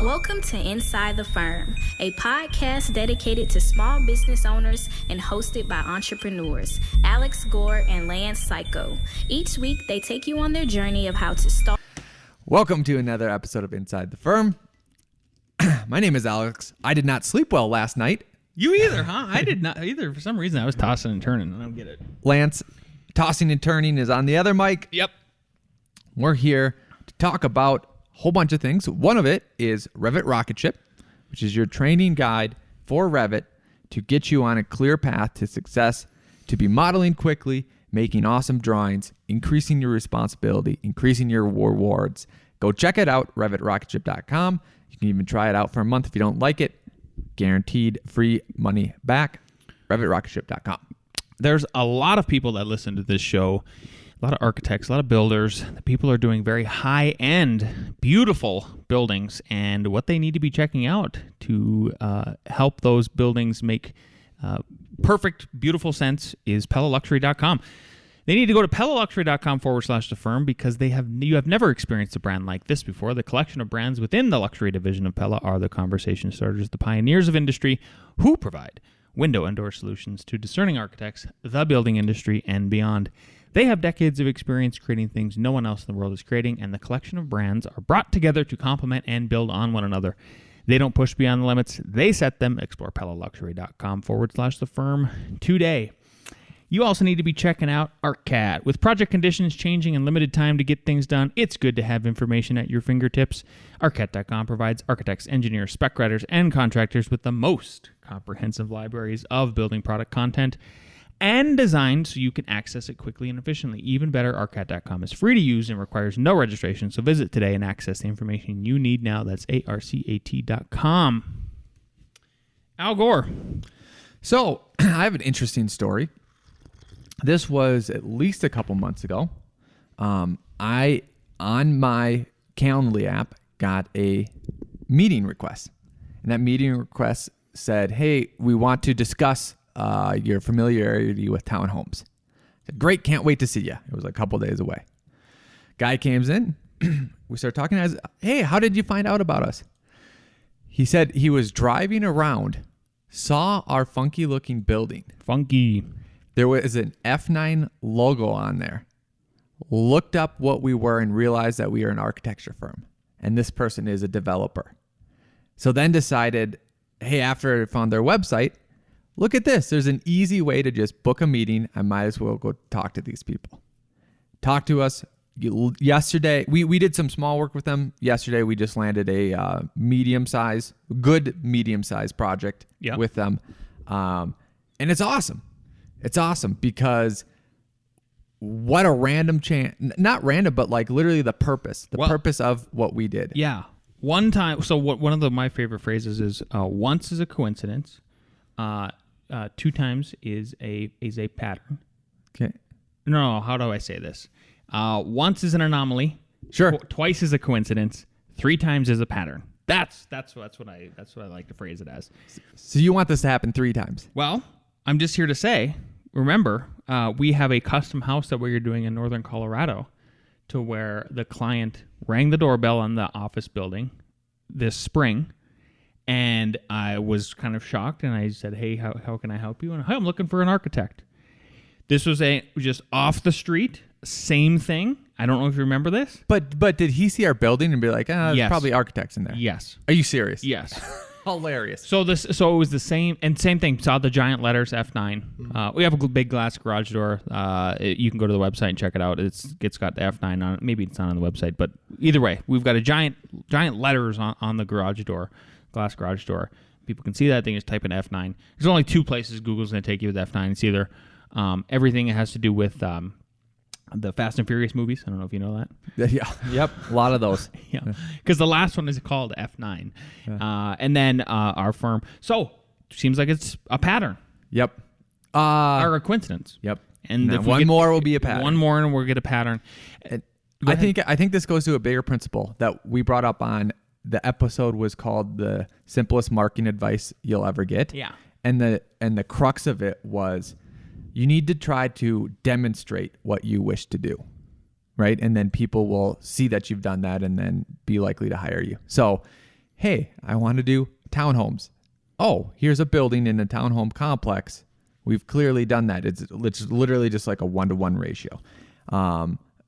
Welcome to Inside the Firm, a podcast dedicated to small business owners and hosted by entrepreneurs, Alex Gore and Lance Cayko. Each week, they take you on their journey of how to start. Welcome to another episode of Inside the Firm. My name is Alex. I did not sleep well last night. You either, huh? I did not either. For some reason, I was tossing and turning. I don't get it. Lance, tossing and turning, is on the other mic. Yep. We're here to talk about a whole bunch of things. One of it is Revit Rocket Ship, which is your training guide for Revit to get you on a clear path to success, to be modeling quickly, making awesome drawings, increasing your responsibility, increasing your rewards. Go check it out, revitrocketship.com. You can even try it out for a month if you don't like it. Guaranteed free money back. revitrocketship.com. There's a lot of people that listen to this show, a lot of architects, a lot of builders. The people are doing very high-end, beautiful buildings, and what they need to be checking out to help those buildings make perfect, beautiful sense is PellaLuxury.com. They need to go to PellaLuxury.com/thefirm because you have never experienced a brand like this before. The collection of brands within the luxury division of Pella are the conversation starters, the pioneers of industry who provide window and door solutions to discerning architects, the building industry, and beyond. They have decades of experience creating things no one else in the world is creating, and the collection of brands are brought together to complement and build on one another. They don't push beyond the limits. They set them. Explore PellaLuxury.com/thefirm today. You also need to be checking out ArcCAD. With project conditions changing and limited time to get things done, it's good to have information at your fingertips. ArcCAD.com provides architects, engineers, spec writers, and contractors with the most comprehensive libraries of building product content and design so you can access it quickly and efficiently. Even better, ArcCAD.com is free to use and requires no registration, so visit today and access the information you need now. That's ARCAT.com. Al Gore. So, I have an interesting story. This was at least a couple months ago. I, on my Calendly app, got a meeting request. And that meeting request said, hey, we want to discuss your familiarity with townhomes. I said, great, can't wait to see you. It was a couple days away. Guy comes in. We start talking. I said, hey, how did you find out about us? He said he was driving around, saw our funky-looking building. Funky. There was an F9 logo on there, looked up what we were and realized that we are an architecture firm. And this person is a developer. So then decided, hey, after I found their website, look at this. There's an easy way to just book a meeting. I might as well go talk to these people. Talk to us. Yesterday, we did some small work with them. Yesterday, we just landed a good medium-sized project with them. And it's awesome. It's awesome because what a random chance, not random, but like literally the purpose of what we did. Yeah. One time, so one of my favorite phrases is once is a coincidence, two times is a pattern. Okay. No, how do I say this? Once is an anomaly. Sure. Twice is a coincidence. Three times is a pattern. That's what I like to phrase it as. So you want this to happen 3 times? Well, I'm just here to say, remember, we have a custom house that we're doing in northern Colorado to where the client rang the doorbell on the office building this spring, and I was kind of shocked, and I said, hey, how can I help you? And hey, I'm looking for an architect. This was just off the street, same thing. I don't know if you remember this. But did he see our building and be like, there's Yes. probably architects in there? Yes. Are you serious? Yes. Hilarious. So it was the same thing. Saw the giant letters F9. We have a big glass garage door. You can go to the website and check it out. It's got the F9 on it. Maybe it's not on the website, but either way, we've got a giant letters on the garage door, glass garage door. People can see that thing. Just type in F9. There's only 2 places Google's going to take you with F9. It's either everything that has to do with the Fast and Furious movies. I don't know if you know that. Yeah. Yep. A lot of those. Yeah. Because the last one is called F9. Yeah. And then our firm. So, seems like it's a pattern. Yep. Or a coincidence. Yep. And if one more will be a pattern. One more and we'll get a pattern. I think this goes to a bigger principle that we brought up on the episode was called The Simplest Marketing Advice You'll Ever Get. Yeah. And the crux of it was you need to try to demonstrate what you wish to do, right? And then people will see that you've done that and then be likely to hire you. So hey, I want to do townhomes. Oh, here's a building in a townhome complex. We've clearly done that. It's literally just like a 1-to-1 ratio.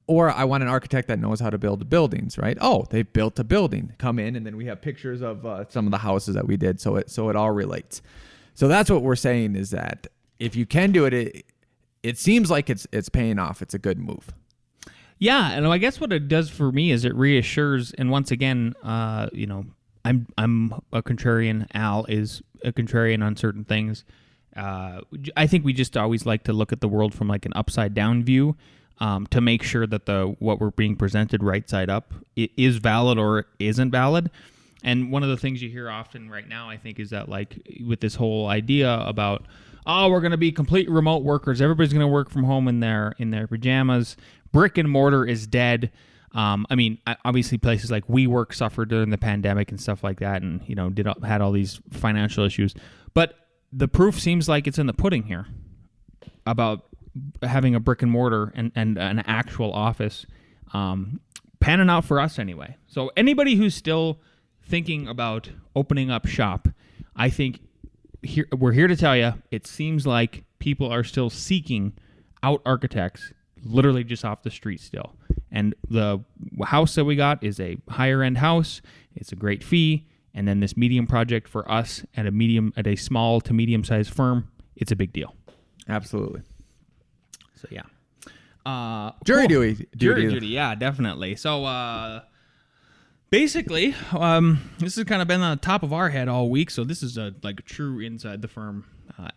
Or I want an architect that knows how to build buildings, right? Oh, they built a building. Come in, and then we have pictures of some of the houses that we did, so it all relates. So that's what we're saying, is that if you can do it, it seems like it's paying off. It's a good move. Yeah, and I guess what it does for me is it reassures. And once again, I'm a contrarian. Al is a contrarian on certain things. I think we just always like to look at the world from like an upside down view. To make sure that what we're being presented right side up is valid or isn't valid. And one of the things you hear often right now, I think, is that like with this whole idea about, oh, we're going to be complete remote workers. Everybody's going to work from home in their pajamas. Brick and mortar is dead. I mean, obviously places like WeWork suffered during the pandemic and stuff like that, and had all these financial issues. But the proof seems like it's in the pudding here about having a brick and mortar and an actual office panning out for us anyway. So anybody who's still thinking about opening up shop, I think we're here to tell you, it seems like people are still seeking out architects literally just off the street still. And the house that we got is a higher end house. It's a great fee. And then this medium project for us at a small to medium sized firm, it's a big deal. Absolutely. So yeah, jury duty. Jury duty, yeah, definitely. So basically, this has kind of been on the top of our head all week. So this is a true inside the firm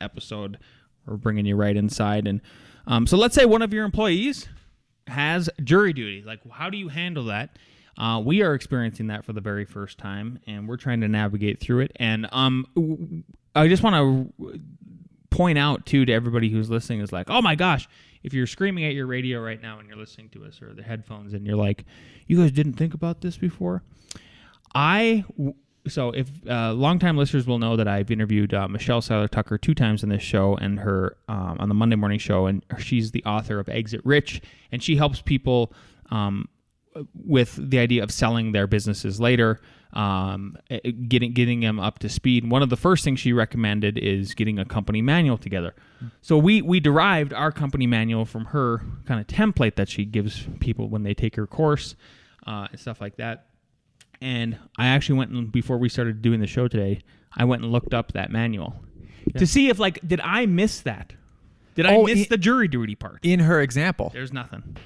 episode. We're bringing you right inside, and so let's say one of your employees has jury duty. Like, how do you handle that? We are experiencing that for the very first time, and we're trying to navigate through it. And I just want to point out too to everybody who's listening is like, oh my gosh, if you're screaming at your radio right now and you're listening to us or the headphones and you're like, you guys didn't think about this before. So if longtime listeners will know that I've interviewed Michelle Seiler Tucker 2 times on this show and her on the Monday morning show, and she's the author of Exit Rich, and she helps people with the idea of selling their businesses later, getting them up to speed. One of the first things she recommended is getting a company manual together. So we derived our company manual from her kind of template that she gives people when they take her course and stuff like that. And I actually went and, before we started doing the show today, I went and looked up that manual to see if did I miss that? Did I miss the jury duty part? In her example. There's nothing.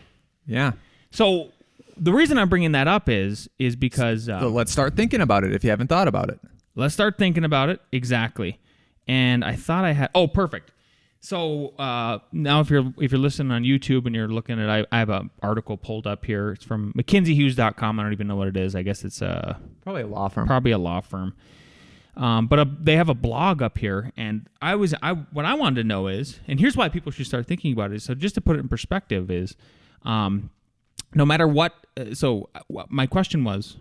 Yeah. So the reason I'm bringing that up is because... so let's start thinking about it if you haven't thought about it. Let's start thinking about it. Exactly. And I thought I had... Oh, perfect. So now if you're listening on YouTube and you're looking at... I have an article pulled up here. It's from McKinseyHughes.com. I don't even know what it is. I guess it's probably a law firm. Probably a law firm. But they have a blog up here. And what I wanted to know is... And here's why people should start thinking about it. So just to put it in perspective is... no matter what, my question was,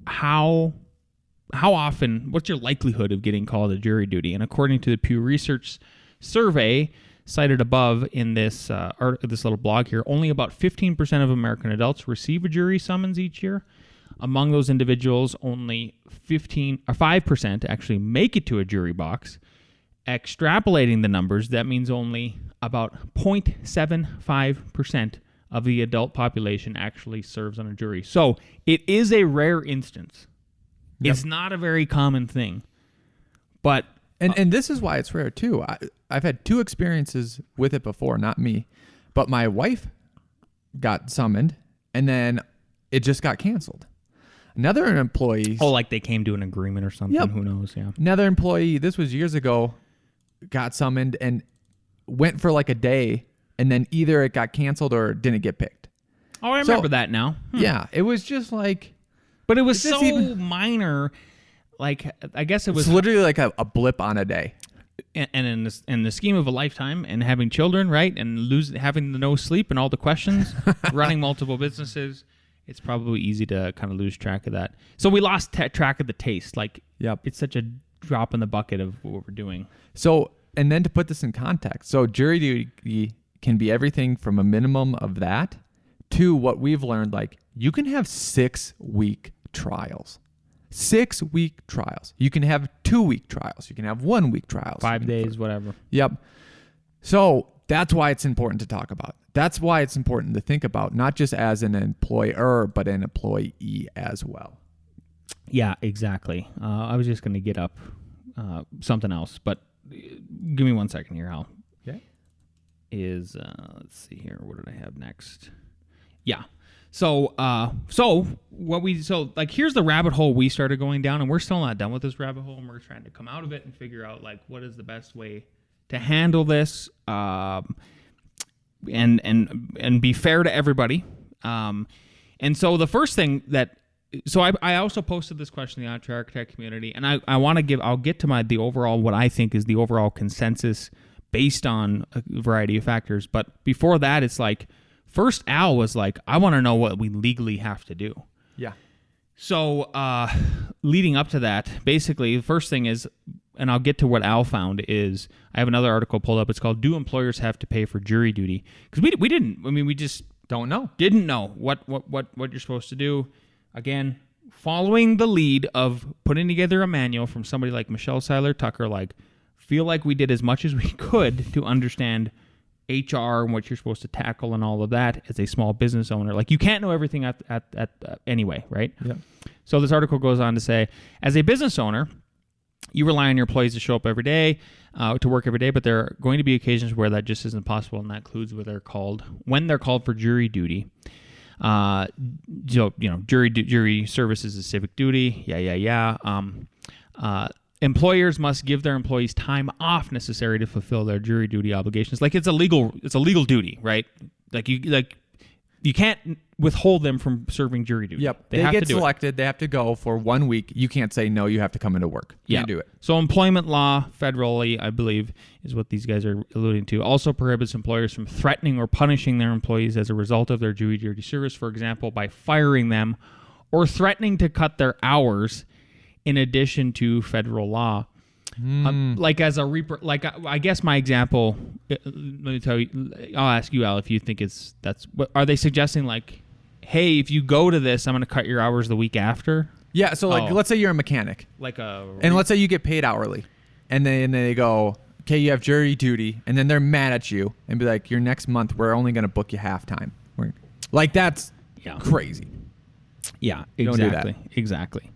how often, what's your likelihood of getting called to jury duty? And according to the Pew Research survey cited above in this this little blog here, only about 15% of American adults receive a jury summons each year. Among those individuals, only 5% actually make it to a jury box. Extrapolating the numbers, that means only about 0.75% of the adult population actually serves on a jury. So it is a rare instance. Yep. It's not a very common thing. But and this is why it's rare too. I've had 2 experiences with it before, not me. But my wife got summoned and then it just got canceled. Another employee... Oh, like they came to an agreement or something. Yep. Who knows, yeah. Another employee, this was years ago, got summoned and went for a day, and then either it got canceled or didn't get picked. Oh, I remember that now. Yeah, it was just But it was so minor. I guess it was... It's literally like a blip on a day. And in the scheme of a lifetime and having children, right, and having the no sleep and all the questions, running multiple businesses, it's probably easy to kind of lose track of that. So we lost track of the taste. Yep. It's such a drop in the bucket of what we're doing. So, and then to put this in context, so jury duty can be everything from a minimum of that to what we've learned, you can have 6-week trials. 6-week trials. You can have 2-week trials. You can have 1-week trials. 5 days, whatever. Yep. So that's why it's important to talk about. That's why it's important to think about, not just as an employer, but an employee as well. Yeah, exactly. I was just going to get up something else, but give me 1 second here, Hal. Okay. Let's see here. What did I have next? Yeah. So here's the rabbit hole we started going down, and we're still not done with this rabbit hole, and we're trying to come out of it and figure out like what is the best way to handle this, and be fair to everybody. And so the first thing I also posted this question in the Entre Architect community, and I'll get to the overall, what I think is the overall consensus based on a variety of factors. But before that, it's like, first Al was like, I want to know what we legally have to do. Yeah. So leading up to that, basically the first thing is, and I'll get to what Al found, is I have another article pulled up. It's called "Do Employers Have to Pay for Jury Duty?" Because we just didn't know what you're supposed to do. Again, following the lead of putting together a manual from somebody like Michelle Seiler Tucker, like, feel like we did as much as we could to understand HR and what you're supposed to tackle and all of that as a small business owner. Like, you can't know everything at anyway, right? Yeah. So this article goes on to say, as a business owner, you rely on your employees to show up every day, to work every day, but there are going to be occasions where that just isn't possible, and that includes when they're called for jury duty. Jury service is a civic duty. Employers must give their employees time off necessary to fulfill their jury duty obligations. Like, it's a legal duty, right? You can't withhold them from serving jury duty. Yep. They have get to do selected. It. They have to go for 1 week. You can't say, no, you have to come into work. You can't do it. So employment law, federally, I believe, is what these guys are alluding to, also prohibits employers from threatening or punishing their employees as a result of their jury duty service, for example, by firing them or threatening to cut their hours in addition to federal law. I guess my example, let me tell you, I'll ask you, Al, if you think are they suggesting, like, hey, if you go to this, I'm going to cut your hours the week after? Yeah, so let's say you're a mechanic. And let's say you get paid hourly. And then they go, okay, you have jury duty, and then they're mad at you and be like, your next month, we're only going to book you halftime. Like, that's crazy. Yeah, exactly. Don't do that. Exactly.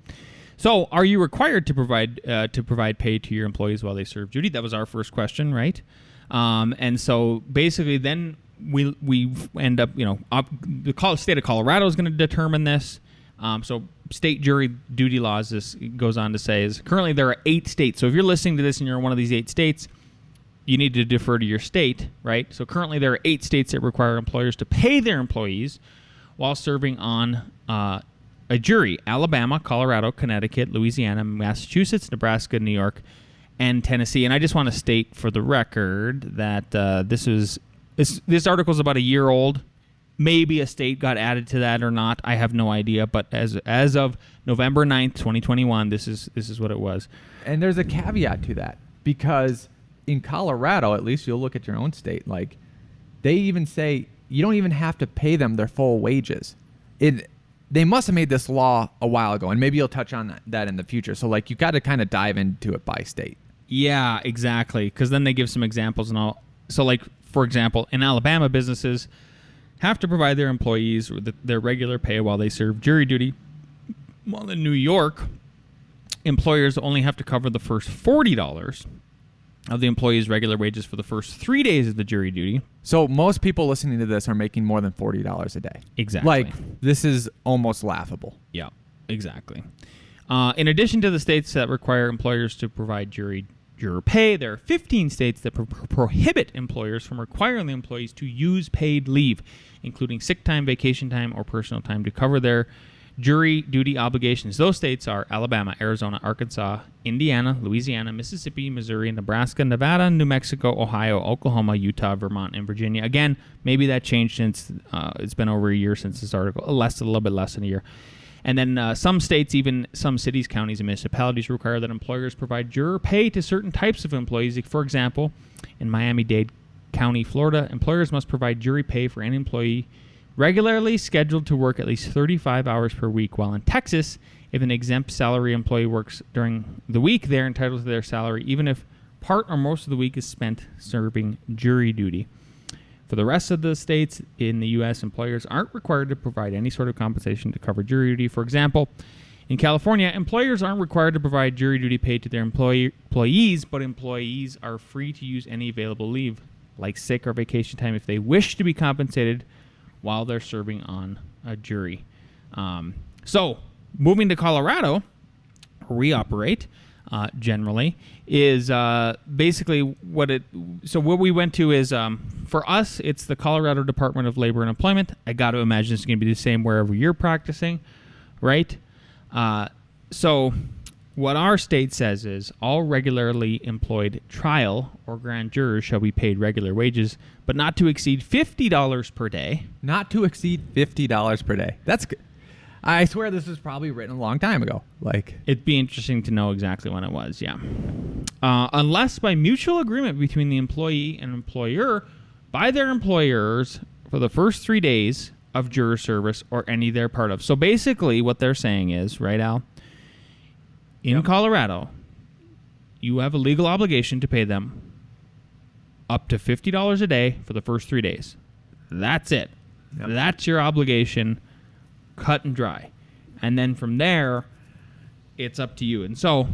So, are you required to provide pay to your employees while they serve duty? That was our first question, right? And so, basically, then we end up, the state of Colorado is going to determine this. So, state jury duty laws, this goes on to say, is currently there are 8 states. So, if you're listening to this and you're in one of these 8 states, you need to defer to your state, right? So, currently there are 8 states that require employers to pay their employees while serving on a jury: Alabama, Colorado, Connecticut, Louisiana, Massachusetts, Nebraska, New York, and Tennessee. And I just want to state for the record that this article is about a year old. Maybe a state got added to that or not. I have no idea. But as of November 9th, 2021, this is what it was. And there's a caveat to that, because in Colorado, at least, you'll look at your own state, like, they even say you don't even have to pay them their full wages. They must have made this law a while ago, and maybe you'll touch on that in the future. So, like, you got to kind of dive into it by state. Yeah, exactly, because then they give some examples and all. So, like, for example, in Alabama, businesses have to provide their employees with their regular pay while they serve jury duty. While in New York, employers only have to cover the first $40 of the employee's regular wages for the first 3 days of the jury duty. So most people listening to this are making more than $40 a day. Exactly. Like, this is almost laughable. Yeah, exactly. In addition to the states that require employers to provide juror pay, there are 15 states that prohibit employers from requiring the employees to use paid leave, including sick time, vacation time, or personal time to cover their jury duty obligations. Those states are Alabama, Arizona, Arkansas, Indiana, Louisiana, Mississippi, Missouri, Nebraska, Nevada, New Mexico, Ohio, Oklahoma, Utah, Vermont, and Virginia. Again, maybe that changed since it's been over a year since this article, a little bit less than a year. And then some states, even some cities, counties, and municipalities require that employers provide juror pay to certain types of employees. For example, in Miami-Dade County, Florida, employers must provide jury pay for any employee regularly scheduled to work at least 35 hours per week, while in Texas, if an exempt salary employee works during the week, they're entitled to their salary, even if part or most of the week is spent serving jury duty. For the rest of the states in the U.S., employers aren't required to provide any sort of compensation to cover jury duty. For example, in California, employers aren't required to provide jury duty paid to their employees, but employees are free to use any available leave, like sick or vacation time, if they wish to be compensated while they're serving on a jury. So, moving to Colorado, where we operate generally, is basically what we went to is, for us, it's the Colorado Department of Labor and Employment. I got to imagine it's going to be the same wherever you're practicing, right? So what our state says is all regularly employed trial or grand jurors shall be paid regular wages, but not to exceed $50 per day. Not to exceed $50 per day. That's good. I swear this was probably written a long time ago. It'd be interesting to know exactly when it was, yeah. Unless by mutual agreement between the employee and employer by their employers for the first 3 days of juror service or any they're part of. So basically what they're saying is, right, Al? In Colorado, you have a legal obligation to pay them up to $50 a day for the first 3 days. That's it. Yep. That's your obligation, cut and dry. And then from there, it's up to you. And so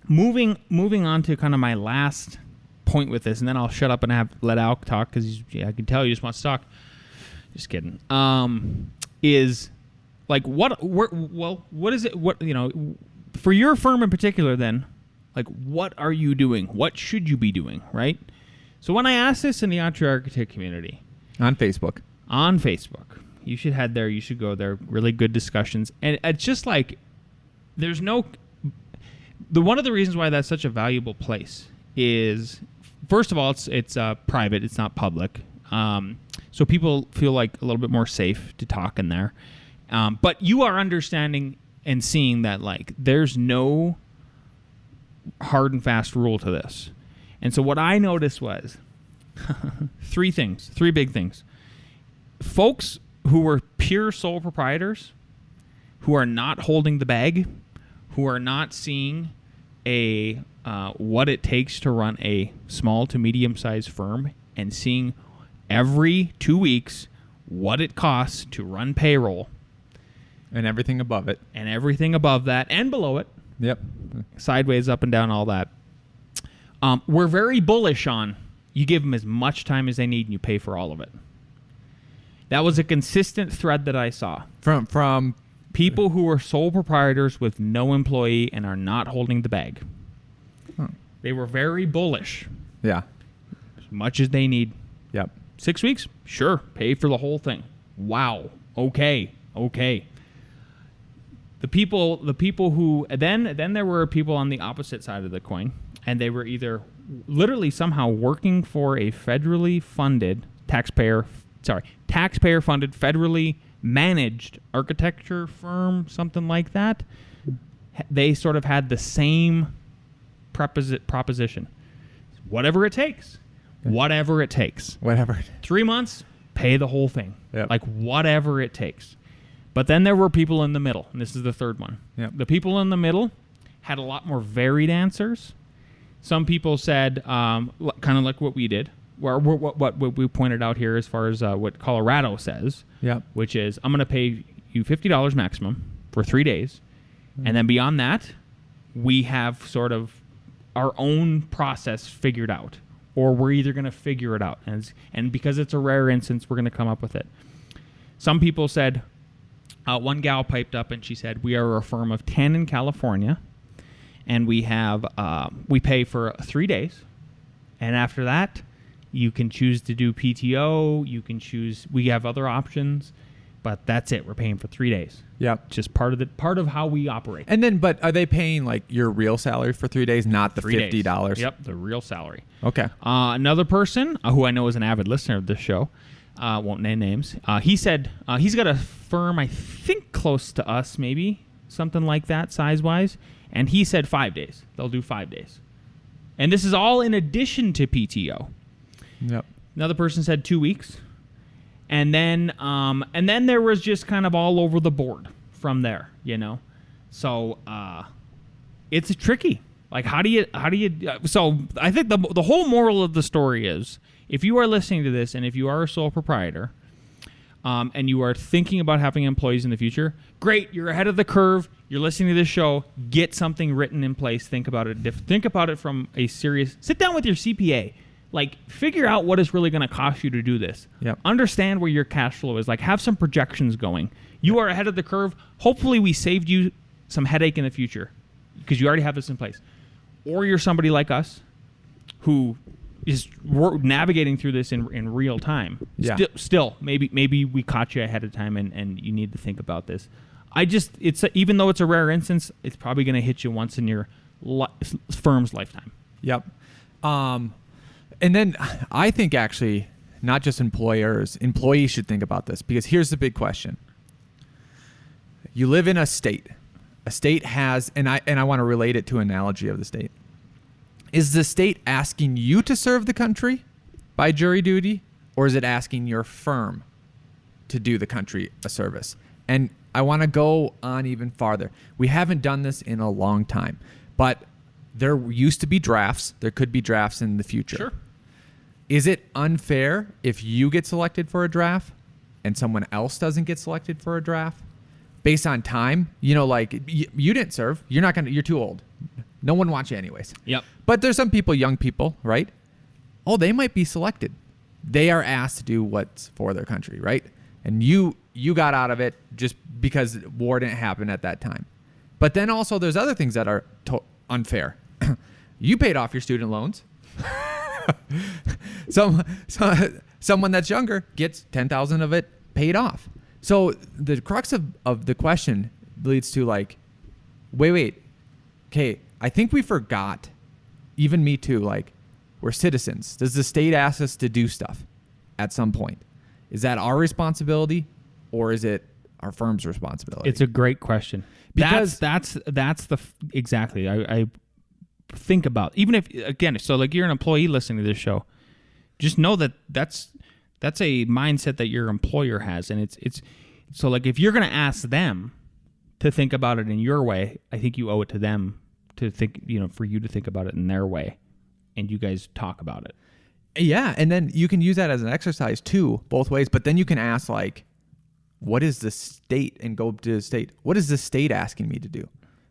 moving on to kind of my last point with this, and then I'll shut up and let Al talk, because I can tell he just wants to talk. Just kidding. Is like what is it? What, you know, for your firm in particular, then, like, what are you doing? What should you be doing, right? So when I asked this in the Entre Architect community on Facebook, you should head there. You should go there. Really good discussions, and it's just like there's no. One of the reasons why that's such a valuable place is, first of all, it's private. It's not public. So people feel like a little bit more safe to talk in there. But you are understanding and seeing that, like, there's no hard and fast rule to this. And so what I noticed was three big things. Folks who were pure sole proprietors, who are not holding the bag, who are not seeing what it takes to run a small to medium-sized firm, and seeing every 2 weeks what it costs to run payroll. And everything above it. And everything above that and below it. Yep. Sideways, up and down, all that. We're very bullish on you give them as much time as they need and you pay for all of it. That was a consistent thread that I saw. From people who are sole proprietors with no employee and are not holding the bag. Huh. They were very bullish. Yeah. As much as they need. Yep. 6 weeks? Sure. Pay for the whole thing. Wow. Okay. The people who then there were people on the opposite side of the coin, and they were either literally somehow working for a federally funded taxpayer funded federally managed architecture firm, something like that. They sort of had the same proposition. Whatever it takes. Whatever it takes. 3 months, pay the whole thing. Yep. Like, whatever it takes. But then there were people in the middle, and this is the third one. Yep. The people in the middle had a lot more varied answers. Some people said, kind of like what we did, where what we pointed out here as far as what Colorado says, yep, which is, I'm going to pay you $50 maximum for 3 days, and then beyond that, we have sort of our own process figured out, or we're either going to figure it out, and because it's a rare instance, we're going to come up with it. Some people said, one gal piped up and she said, we are a firm of 10 in California, and we pay for 3 days, and after that, you can choose to do PTO, we have other options, but that's it. We're paying for 3 days. Yep. Just part of how we operate. And then, but are they paying like your real salary for 3 days, not the $50? Yep, the real salary. Okay. Another person who I know is an avid listener of this show, won't name names. He said he's got a firm, I think close to us, maybe something like that, size-wise, and he said 5 days. They'll do 5 days, and this is all in addition to PTO. Yep. Another person said 2 weeks, And then there was just kind of all over the board from there, So it's tricky. Like, how do you? So I think the whole moral of the story is, if you are listening to this and if you are a sole proprietor, and you are thinking about having employees in the future, great, you're ahead of the curve. You're listening to this show. Get something written in place. Think about it. Think about it from a serious. Sit down with your CPA. Like, figure out what it's really going to cost you to do this. Yep. Understand where your cash flow is. Like, have some projections going. You are ahead of the curve. Hopefully, we saved you some headache in the future because you already have this in place. Or you're somebody like us who is navigating through this in real time. Yeah. Still, maybe we caught you ahead of time and you need to think about this. Even though it's a rare instance, it's probably going to hit you once in your firm's lifetime. Yep. And then I think actually not just employees should think about this, because here's the big question. You live in a state. A state has, and I want to relate it to an analogy of the state. Is the state asking you to serve the country by jury duty, or is it asking your firm to do the country a service? And I want to go on even farther. We haven't done this in a long time, but there used to be drafts. There could be drafts in the future. Sure. Is it unfair if you get selected for a draft and someone else doesn't get selected for a draft based on time? Like you didn't serve. You're too old. No one wants you anyways. Yep. But there's some people, young people, right? Oh, they might be selected. They are asked to do what's for their country, right? And you got out of it just because war didn't happen at that time. But then also there's other things that are unfair. You paid off your student loans. Someone that's younger gets 10,000 of it paid off. So the crux of the question leads to like, wait. Okay, I think we forgot, even me too, like, we're citizens. Does the state ask us to do stuff at some point? Is that our responsibility, or is it our firm's responsibility? It's a great question. Because that's exactly. I think about, even if, again, so like you're an employee listening to this show, just know that's a mindset that your employer has, and it's so like if you're going to ask them to think about it in your way, I think you owe it to them to think, for you to think about it in their way, and you guys talk about it. Yeah, and then you can use that as an exercise too, both ways. But then you can ask like, what is the state, and go to the state. What is the state asking me to do?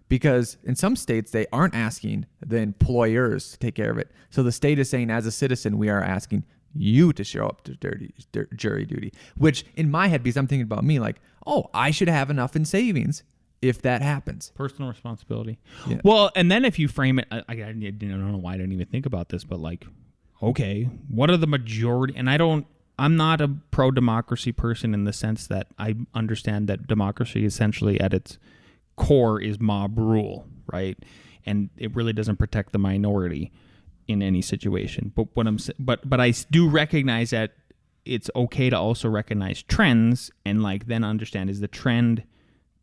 Because in some states, they aren't asking the employers to take care of it. So the state is saying, as a citizen, we are asking you to show up to jury duty, which in my head, because I'm thinking about me, like, oh, I should have enough in savings if that happens. Personal responsibility. Yeah. Well, and then if you frame it, I don't know why I didn't even think about this, but like, okay, what are the majority? And I'm not a pro-democracy person in the sense that I understand that democracy essentially at its core is mob rule, right? And it really doesn't protect the minority in any situation. But I do recognize that it's okay to also recognize trends and like then understand, is the trend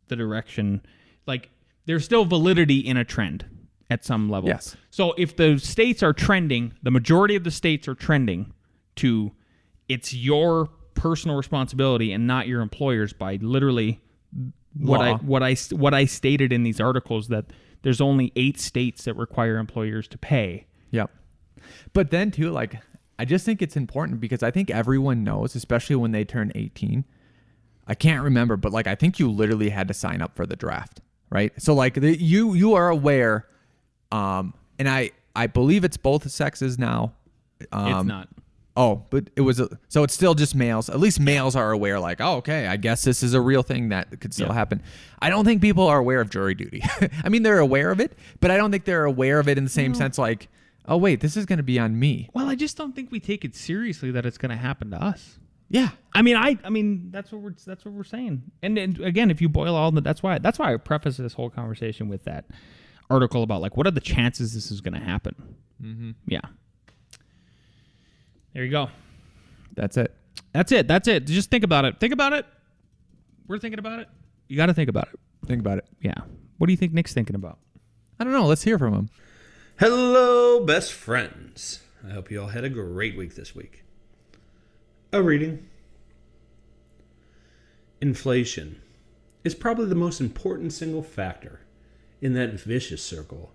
the direction, like there's still validity in a trend at some level. Yes. So if the states are trending, the majority of the states are trending to it's your personal responsibility and not your employer's by literally what I stated in these articles, that there's only 8 states that require employers to pay. Yep. But then too, like, I just think it's important because I think everyone knows, especially when they turn 18. I can't remember, but like I think you literally had to sign up for the draft, right? So like you are aware, and I believe it's both sexes now. It's not. Oh, but it was so it's still just males. At least males are aware, like, oh, okay, I guess this is a real thing that could still happen. I don't think people are aware of jury duty. I mean, they're aware of it, but I don't think they're aware of it in the same sense, like, oh wait, this is going to be on me. Well, I just don't think we take it seriously that it's going to happen to us. Yeah, I mean, that's what we're saying. And again, if you boil all the, that's why I preface this whole conversation with that article about like, what are the chances this is going to happen? Mm-hmm. Yeah. There you go. That's it. Just think about it. Think about it. We're thinking about it. You got to think about it. Think about it. Yeah. What do you think Nick's thinking about? I don't know. Let's hear from him. Hello, best friends. I hope you all had a great week this week. A reading, Inflation is probably the most important single factor in that vicious circle,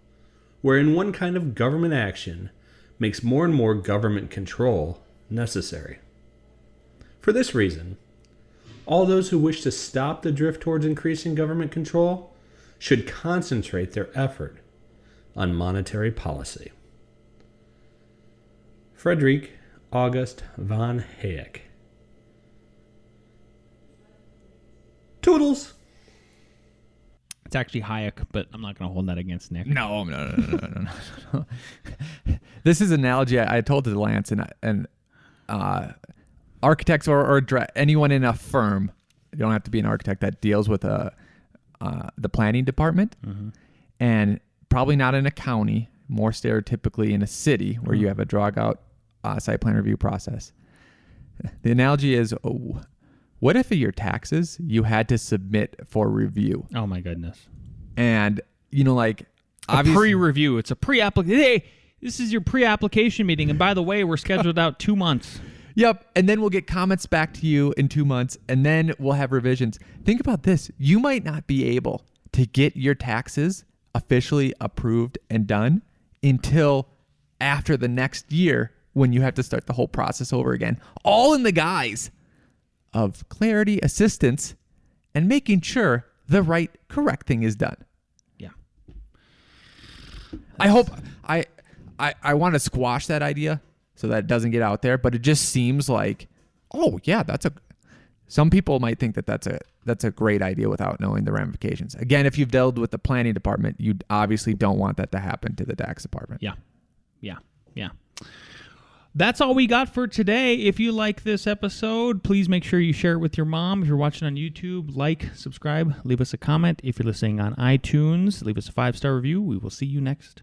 wherein one kind of government action makes more and more government control necessary. For this reason, all those who wish to stop the drift towards increasing government control should concentrate their effort on monetary policy. Friedrich August von Hayek. Toodles! It's actually Hayek, but I'm not going to hold that against Nick. No. This is an analogy I told to Lance, and architects or anyone in a firm, you don't have to be an architect, that deals with the planning department, and probably not in a county, more stereotypically in a city where you have a drag out site plan review process. The analogy is, what if your taxes you had to submit for review? Oh my goodness. And, like, a pre-review. It's a pre-application. Hey, this is your pre-application meeting. And by the way, we're scheduled out 2 months. Yep. And then we'll get comments back to you in 2 months, and then we'll have revisions. Think about this. You might not be able to get your taxes officially approved and done until after the next year, when you have to start the whole process over again. All in the guise of clarity, assistance, and making sure the correct thing is done. Yeah. I hope I want to squash that idea so that it doesn't get out there, but it just seems like, oh yeah, some people might think that's a great idea without knowing the ramifications. Again, if you've dealt with the planning department, you obviously don't want that to happen to the tax department. Yeah. That's all we got for today. If you like this episode, please make sure you share it with your mom. If you're watching on YouTube, like, subscribe, leave us a comment. If you're listening on iTunes, leave us a 5-star review. We will see you next